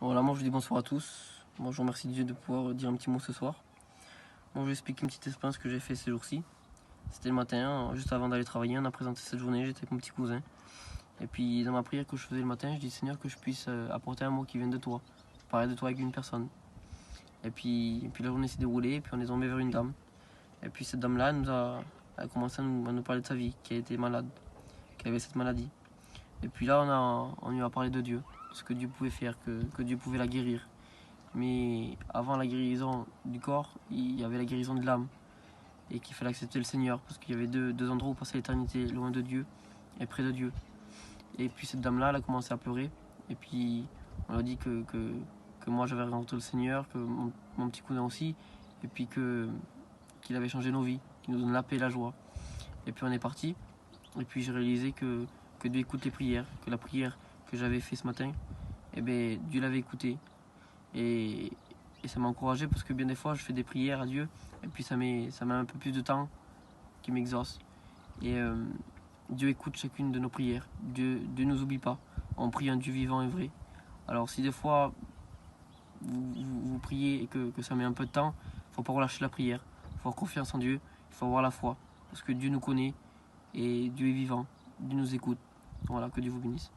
Voilà, moi je dis bonsoir à tous. Moi je remercie Dieu de pouvoir dire un petit mot ce soir. Moi je vais expliquer une petite expérience que j'ai fait ces jours-ci. C'était le matin, juste avant d'aller travailler, on a présenté cette journée, j'étais avec mon petit cousin. Et puis dans ma prière que je faisais le matin, je dis Seigneur que je puisse apporter un mot qui vient de toi, parler de toi avec une personne. Et puis la journée s'est déroulée, et puis on est tombé vers une dame. Et puis cette dame-là a commencé à nous parler de sa vie, qui a été malade, qui avait cette maladie. Et puis là on lui a parlé de Dieu, de ce que Dieu pouvait faire, que Dieu pouvait la guérir. Mais avant la guérison du corps, il y avait la guérison de l'âme. Et qu'il fallait accepter le Seigneur, parce qu'il y avait deux endroits où passer l'éternité, loin de Dieu et près de Dieu. Et puis cette dame-là, elle a commencé à pleurer. Et puis on a dit que moi j'avais rencontré le Seigneur, que mon petit cousin aussi. Et puis qu'il avait changé nos vies, qu'il nous donne la paix et la joie. Et puis on est parti. Et puis j'ai réalisé que Dieu écoute les prières, que la prière que j'avais fait ce matin, eh bien, Dieu l'avait écoutée. Et ça m'a encouragé parce que bien des fois je fais des prières à Dieu et puis ça met un peu plus de temps qu'il m'exauce. Et Dieu écoute chacune de nos prières. Dieu ne nous oublie pas. On prie un Dieu vivant et vrai. Alors si des fois vous priez et que ça met un peu de temps, il ne faut pas relâcher la prière. Il faut avoir confiance en Dieu, il faut avoir la foi. Parce que Dieu nous connaît et Dieu est vivant. Dieu nous écoute. Voilà, que Dieu vous bénisse.